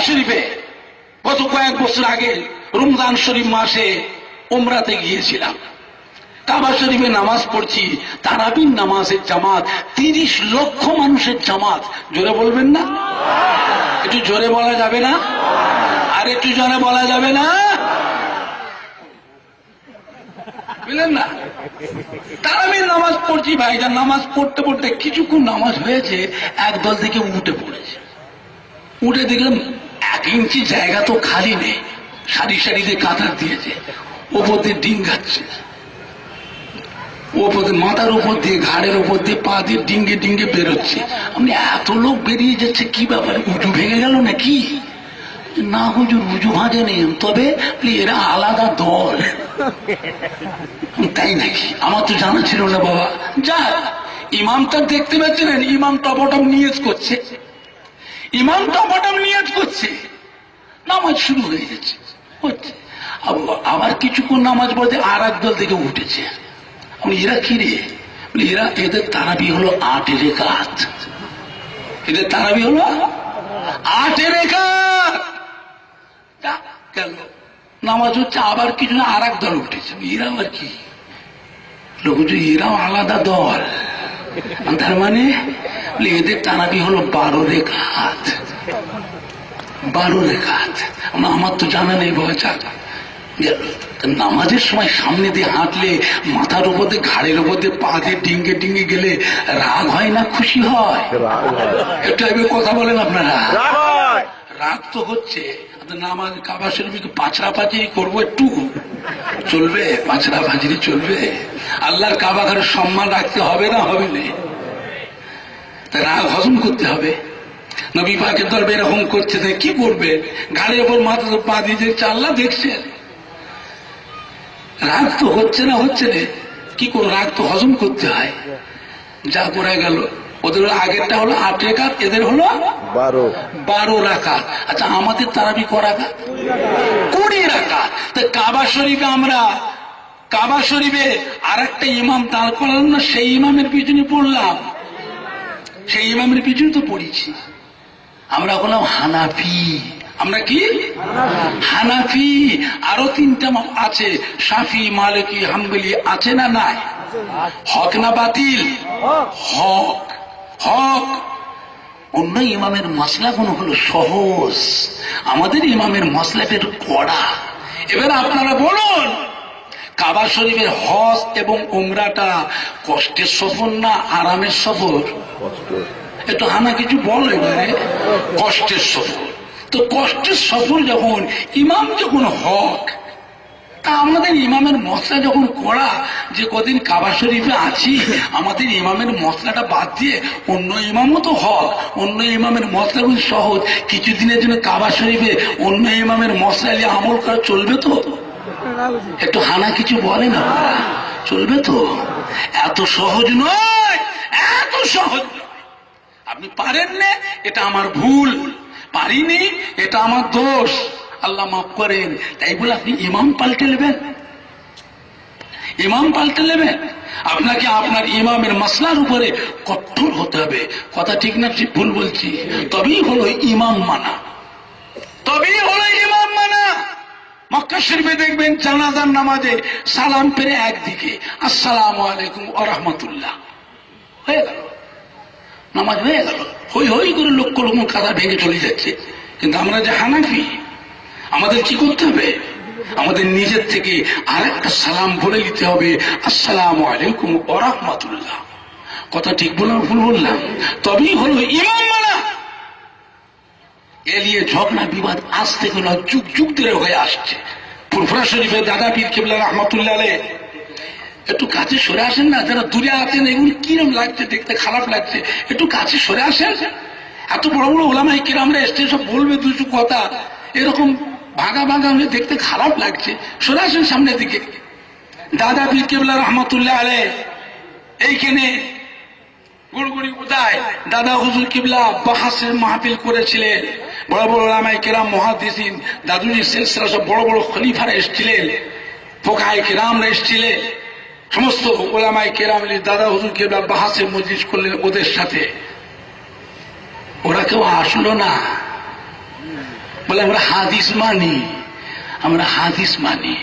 শরীফে গত কয়েক বছর আগে রমজান শরীফ মাসে উমরাতে গিয়েছিলাম। কাবা শরীফে নামাজ পড়ছি, তারাবির নামাজের জামাত, 30 লক্ষ মানুষের জামাত। জোরে বলবেন না? একটু জোরে বলা যাবে না? আর একটু জোরে বলা যাবে না? বুঝলেন না? তারাবির নামাজ পড়ছি ভাইজান, নামাজ পড়তে পড়তে কিছুক্ষণ নামাজ হয়েছে, একদল থেকে উঠে পড়েছে। উঠে দেখলাম 1 ইঞ্চি জায়গা তো খালি নেই, সারি সারিতে কাতার দিয়েছে, ওপর দিয়ে ডিঙ্গাচ্ছে, ওপর মাথার উপর দিয়ে, ঘাড়ের উপর দিয়ে, পা দিয়ে ডিঙ্গে ডিঙ্গে বেরোচ্ছে। আমি এত লোক বেরিয়ে যাচ্ছে, কি ব্যাপার, উজু ভেঙে গেল নাকি? না হুজুর, উজু ভাঙে নেই, তবে এরা আলাদা দল। তাই নাকি? আমার তো জানা ছিল না বাবা। যা ইমামটা দেখতে পাচ্ছিলেন, ইমাম টপটপ নিয়ত করছে, ইমাম টপটপ নিয়ত করছে, নামাজ শুরু হয়ে যাচ্ছে, হচ্ছে। আবার কিছুক্ষণ নামাজ পড়তে আর এক দল থেকে উঠেছে। এরা কি রে? এরা, এদের তারাবি হলো 8 রেকাত। এদের তারাবি হলো 8 রেকাত। গেল নামাজ হচ্ছে, আবার কিছু না, আর এক দল উঠেছে। এরা আবার কি? এরাও আলাদা দল। তার মানে এদের তারাবি হলো 12 রেকাত। 12 রেকাত। আমার তো জানা নেই বাবা। নামাজের সময় সামনে দিয়ে হাঁটলে, মাথার উপর দিয়ে, ঘাড়ের উপর দিয়ে, পা দিয়ে ডিঙ্গে ডিঙ্গে গেলে রাগ হয় না খুশি হয়? একটু আগে কথা বলেন আপনারা। রাগ তো হচ্ছে। নামাজ কাবা শরীফে পাঁচড়া পাঁচিরি করবো, একটু চলবে? পাঁচড়া পাঁচিরি চলবে? আল্লাহর কাবা ঘরের সম্মান রাখতে হবে না? হবে না? তাই রাগ হজম করতে হবে। নবী পাকের দরবে এরকম করছে, কি করবে? ঘাড়ের উপর মাথা পা দিয়ে যে আল্লাহ দেখছেন। রাগ তো হচ্ছে না, হচ্ছে না, কি করে? রাগ তো হজম করতে হয়। যা করে গেল, ওদের আগেরটা হলো 8 রাকাত, এদের হলো 12 রাকাত। আচ্ছা, আমাদের তারাবি ক রাকাত? 20 রাকাত। তো কাবা শরীফে আমরা, কাবা শরীফে আর একটা ইমাম দাঁড় করালাম না, সেই ইমামের পিছনে পড়লাম, সেই ইমামের পিছনে তো পড়েছি। আমরা হলাম হানাফি। আমরা কি? হানাফি। আরো 3টা আছে, শাফি, মালিকি, হাম্বলি, আছে না নাই? হক না বাতিল? হক, হক। অন্য ইমামের মাসলাগুলো হলো সহজ, আমাদের ইমামের মাসলাটা একটু কড়া। এবার আপনারা বলুন, কাবা শরীফের হজ এবং উমরাটা কষ্টের সফর না আরামের সফর? একটু হানা কিছু বল এবারে। কষ্টের সফর। তো কষ্টের সফর যখন, ইমাম যখন হক, তা আমাদের ইমামের মশলা যখন করা, যে কদিন কাবা শরীফে আছি, আমাদের ইমামের মশলাটা বাদ দিয়ে অন্য ইমামও তো হক, অন্য ইমামের মশলাগুলো সহজ, কিছুদিনের জন্য কাবা শরীফে অন্য ইমামের মশলা নিয়ে আমল করা চলবে তো? একটু হানা কিছু বলেন আপনারা, চলবে তো? এত সহজ নয়, এত সহজ নয়। আপনি পারেন না, এটা আমার ভুল, পারিনি, এটা আমার দোষ, আল্লাহ মাফ করেন, তাই বলে আপনি ইমাম পাল্টে নেবেন? ইমাম পাল্টে নেবেন? আপনাকে আপনার ইমামের মাসলার উপরে কঠোর হতে হবে। কথা ঠিক না ঠিক ভুল বলছি? তবেই হলো ইমাম মানা, তবেই হলো ইমাম মানা। মক্কা শরীফে দেখবেন জানাজার নামাজে সালাম ফিরে একদিকে, আসসালামু আলাইকুম ওয়া রাহমাতুল্লাহ, হয়ে গেল, নামাজ হয়ে গেল। হই হই করে লক্ষ লক্ষ কাদা ভেঙে চলে যাচ্ছে। কিন্তু আমরা যে হানাফি, আমাদের কি করতে হবে? আমাদের নিজের থেকে আরেকটা সালাম বলে দিতে হবে, আসসালামু আলাইকুম ওয়া রাহমাতুল্লাহ। কথা ঠিক বললাম ভুল বললাম? তবেই হলো ইমাম মানা। এ নিয়ে ঝগড়া বিবাদ আজ থেকে না, যুগ যুগ ধরে হয়ে আসছে। ফুরফুরা শরীফে দাদা পীর কেবলা রহমাতুল্লাহ আলাইহি, একটু কাছে সরে আসেন না, যারা দূরে আছেন, এগুলো কিরম লাগছে দেখতে, খারাপ লাগছে, একটু কাছে সরে আসেন। এত বড় বড় ওলামায়ে কিরামরা এসে সব বলবে দুটো কথা, এরকম ভাগা ভাগা হলে দেখতে খারাপ লাগছে। সরে আসেন সামনের দিকে। দাদা পীর কেবলা রহমাতুল্লাহ আলাইহি এইখানে গুড়গুড়ি কোথায় দাদা হুজুর কিবলা বাহাসের মাহফিল করেছিলেন। বড় বড় ওলামায়ে কিরাম, মুহাদ্দিসিন, দাদুজির সিলসিলা সব বড় বড় খলিফারা এসেছিলেন, ফুকাহায়ে কিরামরা এসেছিলেন, সমস্ত ওলামায়ে কিরাম দাদা হুজুর কিবলা বাহাসের মজলিস করলেন ওদের সাথে। ওরা কেউ আসলো না, বলে আমরা হাদিস মানি, আমরা হাদিস মানি।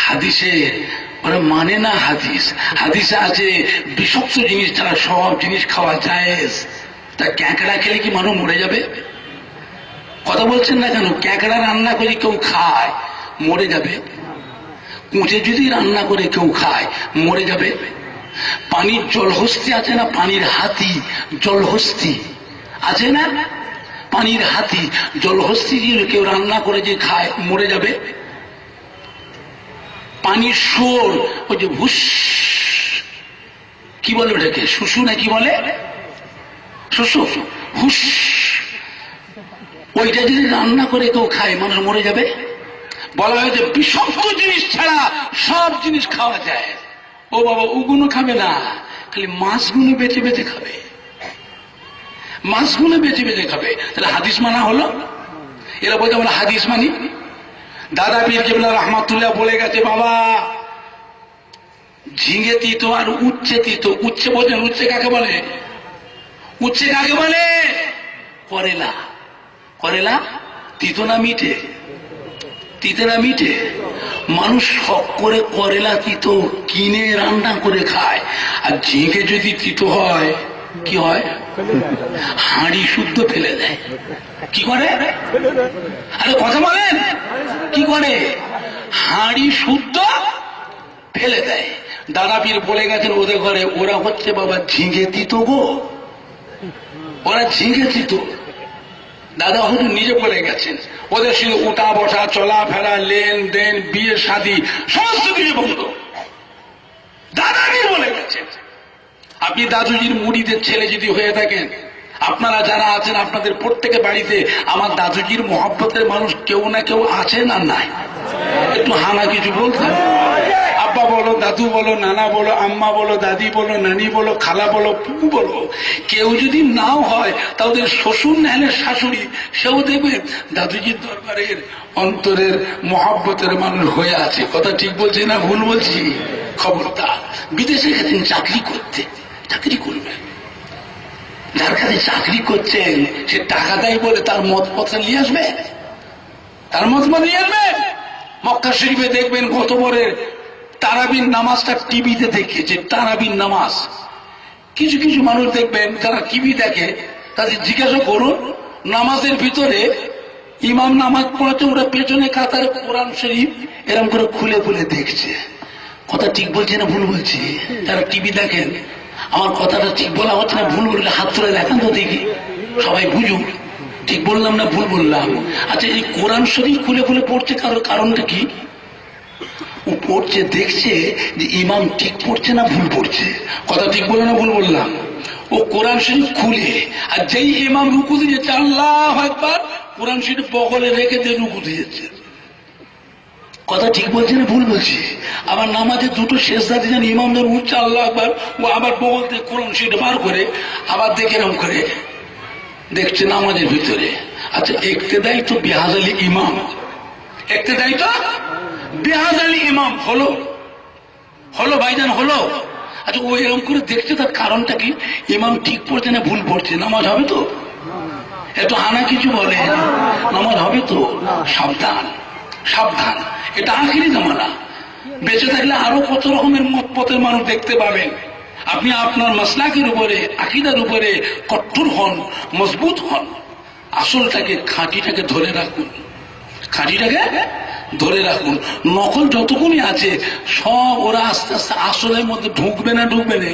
হাদিসে ওরা মানে না হাদিস। হাদিসে আছে বিষাক্ত জিনিস ছাড়া সব জিনিস খাওয়া জায়েজ। তা ক্যাঁকড়া খেলে কি মানুষ মরে যাবে? কথা বলছেন না কেন? ক্যাঁকড়া রান্না করে কেউ খায় মরে যাবে? কুঁচে যদি রান্না করে কেউ খায় মরে যাবে? পানির জলহস্তি আছে না, পানির হাতি জলহস্তি আছে না, পানির হাতি জলহস্তি দিয়ে কেউ রান্না করে যে খায় মরে যাবে? পানির শোর, ওই যে ভুস কি বলে ওটাকে, শুশু না কি বলে, শুশু হুস, ওইটা যদি রান্না করে কেউ খায় মানুষ মরে যাবে? বলা হয় যে বিষাক্ত জিনিস ছাড়া সব জিনিস খাওয়া যায়। ও বাবা, ওগুলো খাবে না, খালি মাছগুলো বেঁচে বেঁচে খাবে, মাছগুলো বেঁচে বেঁচে খাবে। তাহলে হাদিস মানা হলো? এরা বলতে আমরা হাদিস মানি। দাদা পীর কেবলা রহমাতুল্লাহ বলে গেছে, বাবা ঝিঙে তিতো আর উচ্ছে তিতো। উচ্ছে বলছেন, উচ্ছে কাকে বলে? উচ্ছে কাকে বলে? করেলা। করেলা তিতো না মিঠে? তিতে না মিঠে? মানুষ শখ করে করেলা তিতো কিনে রান্না করে খায়। আর ঝিঙে যদি তিতো হয় কি হয়? হাঁড়ি শুদ্ধ ফেলে দেয়। কি করে? আরে কথা বলেন, কি করে? হাঁড়ি শুদ্ধ ফেলে দেয়। দাদা পীর বলে গেছেন ওদের ঘরে ওরা হচ্ছে বাবা ঝিঙে তিতো গো, ওরা ঝিঙে তিতো। দাদা হুজুর নিজে বলে গেছেন ওদের সঙ্গে উঠা বসা চলাফেরা লেনদেন বিয়ে শাদী সমস্ত কিছু বন্ধ। দাদা পীর বলে গেছেন। আপনি দাদুজির মুড়িদের ছেলে যদি হয়ে থাকেন, আপনারা যারা আছেন আপনাদের প্রত্যেকের বাড়িতে আমার দাদুজির মহব্বতের মানুষ কেউ না কেউ আছে না নাই? একটু হানা কিছু বলতেন। আব্বা বলো, দাদু বলো, নানা বলো, আম্মা বলো, দাদি বলো, নানি বলো, খালা বলো, পুকু বলো। কেউ যদি নাও হয় তা ওদের শ্বশুর না হলে শাশুড়ি, সেও দেখবেন দাদুজির দরবারের অন্তরের মহব্বতের মানুষ হয়ে আছে। কথা ঠিক বলছি না ভুল বলছি? খবরদার। বিদেশে গেছেন চাকরি করতে, চাকরি করবেন, যার কাছে চাকরি করছেন সে টাকা দেয় বলে তার মত পত্র নিয়ে আসবে, তার মত নিয়ে আসবে। মক্কা শরীফে দেখবেন গত বরের তারাবির নামাজটা টিভিতে দেখেছে, তারাবির নামাজ। কিছু কিছু মানুষ দেখবেন যারা টিভি দেখে, তাদের জিজ্ঞাসা করুন নামাজের ভিতরে ইমাম নামাজ পড়াচ্ছে, ওরা পেছনে কাতারে কোরআন শরীফ এরকম করে খুলে খুলে দেখছে। কথা ঠিক বলছি না ভুল বলছি? যারা টিভি দেখেন, আমার কথাটা ঠিক বলা হচ্ছে না ভুল বললে হাত তুলে দেখান তো দেখি, সবাই বুঝুক ঠিক বললাম না ভুল বললাম। আচ্ছা, এই কোরআন শরীফ খুলে খুলে পড়ছে কারণটা কি? ও পড়ছে দেখছে যে ইমাম ঠিক পড়ছে না ভুল পড়ছে। কথা ঠিক বললো না ভুল বললাম? ও কোরআন শরীফ খুলে আর যেই ইমাম রুকু দিয়ে যাচ্ছে আল্লাহু আকবার, কোরআন শরীফ বগলে রেখে দিয়ে রুকু দিয়ে যাচ্ছে। কথা ঠিক বলছি না ভুল বলছি? আবার নামাজে দুটো শেষদা দিয়ে ইমাম ধরে উঠছে আল্লাহু আকবার, ও আবার বগল থেকে কোরআন শরীফ বার করে আবার দেখে এরকম করে দেখছে নামাজের ভিতরে। আচ্ছা, ইক্তেদাই তো বিহাজালি ইমাম, ইক্তেদাই তো বিহাজালি ইমাম হলো, হলো ভাইজান হলো। আচ্ছা, ও এরকম করে দেখছে, তার কারণটা কি? ইমাম ঠিক পড়ছে না ভুল পড়ছে, নামাজ হবে তো? এত হানা কিছু বলে নামাজ হবে তো? সাবধান সাবধান, এটা আখিরি জামানা। বেঁচে থাকলে আরো কত রকমের মত পথের মানুষ দেখতে পাবেন। আপনি আপনার মাসলাকের উপরে, আকীদার উপরে কঠোর হন, মজবুত হন, আসলটাকে খাঁটিটাকে ধরে রাখুন, খাঁটিটাকে ধরে রাখুন। নকল যতক্ষণই আছে সব ওরা আস্তে আস্তে আসলের মধ্যে ঢুকবে না ঢুকবে না?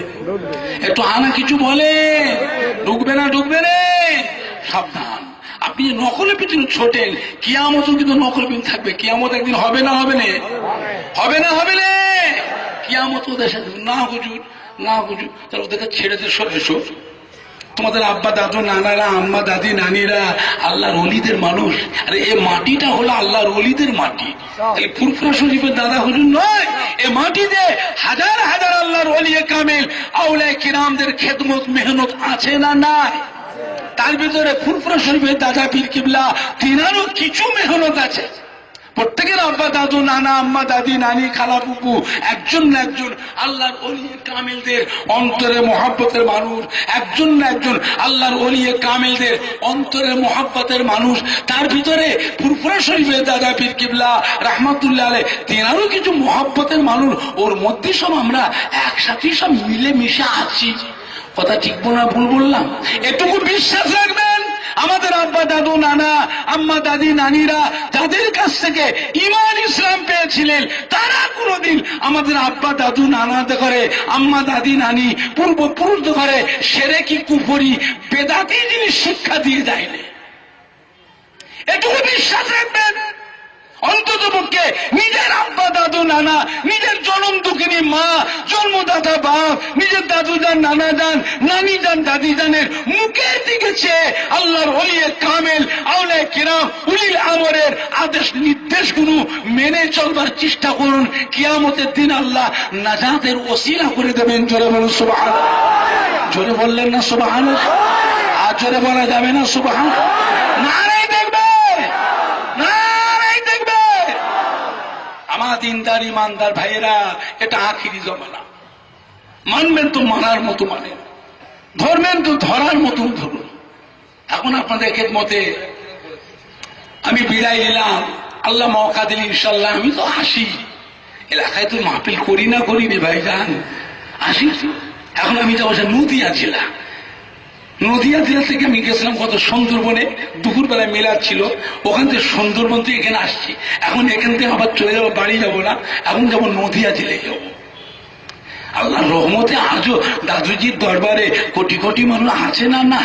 একটু আনা কিছু বলে ঢুকবে না ঢুকবে না? সাবধান। আপনি নকলের পিছনে ছোটেন, কিয়ামত কিন্তু নকল পিছনে থাকবে। কিয়ামত একদিন হবে না হবে না? হবে না হবে না? কিয়ামত ওদের সাথে না হুজুর না হুজুর, তাহলে ওদেরকে ছেড়ে দিয়ে সরে এসো। তোমাদের আব্বা দাদু নানারা আম্মা দাদি নানিরা আল্লাহর ওলিদের মানুষ। আরে এ মাটিটা হলো আল্লাহর ওলিদের মাটি, তাহলে ফুরফুরা শরীফের দাদা হুজুর নয়। এ মাটিতে হাজার হাজার আল্লাহর ওলিয়ে কামেল আউলিয়া কিরামদের খেদমত মেহনত আছে না নাই? তার ভিতরে ফুরফুরা শরীফের দাদা পীর কিবলা তিনারও কিছু মেহনত আছে। প্রত্যেকের আব্বা দাদু নানা আম্মা দাদি নানি খালা পুপু একজন না একজন আল্লাহর ওলিয়ে কামেলদের অন্তরে মহাব্বতের মানুষ, একজন না একজন আল্লাহর ওলিয়ে কামেলদের অন্তরে মহাব্বতের মানুষ। তার ভিতরে ফুরফুরা শরীফের দাদা পীর কিবলা রাহমাতুল্লাহ আলাইহ তেনারও কিছু মহাব্বতের মানুষ, ওর মধ্যে সব আমরা একসাথেই সব মিলে মিশে আছি। কথা ঠিক না ভুল বললাম? এটুকু বিশ্বাস রাখবেন, আমাদের আব্বা দাদু নানা আম্মা দাদি নানিরা যাদের কাছ থেকে ঈমান ইসলাম পেয়েছিলেন, তারা কোনোদিন আমাদের আব্বা দাদু নানা করে আম্মা দাদি নানি পূর্বপুরুষ করে শিরকি কুফরি বেদাতি জিনিস শিক্ষা দিয়ে যায়নি। এটুকু বিশ্বাস রাখবেন। অন্তত পক্ষে নিজের আব্বা দাদু নানা, নিজের জনম দুঃখিনী মা, জন্মদাতা বাপ, নিজের দাদু যান নানা যান নানি যান দাদি জানের মুখের দিকে চেয়ে আল্লাহর ওলিয়ে কামেল আউলিয়া কিরাম উলিল আমরের আদেশ নির্দেশগুলো মেনে চলবার চেষ্টা করুন। কিয়ামতের দিন আল্লাহ নাজাতের ওসিলা করে দেবেন। জোরে বলুন সুবহানাল্লাহ। জোরে বললেন না সুবহানাল্লাহ? আর জোরে বলা যাবে না সুবহানাল্লাহ? নারায়ে দেখবে, আমার দিনদার ইমানদার ভাইয়েরা, এটা আখিরি জমানা। মানবেন তো মানার মতো মানেন, ধরবেন তো ধরার মতো ধরুন। এখন আপনাদের খেদমতে আমি বিদায় নিলাম। আল্লাহ মওকা দিলে ইনশাল্লাহ আমি তো আসি। এলাকায় তো মাহফিল করি না করি রে ভাই জান, আসি। এখন আমি যাবো নদিয়া জেলা। নদিয়া জেলা থেকে আমি গেছিলাম কত সুন্দরবনে, দুপুরবেলায় মেলা ছিল, ওখান থেকে সুন্দরবন থেকে এখানে আসছি। এখন এখান থেকে আবার চলে যাবো, বাড়ি যাবো না, এখন যাবো নদিয়া জেলায় যাবো। আল্লাহ রহমতে আজও দাদুজির দরবারে কোটি কোটি মানুষ আছে না? না,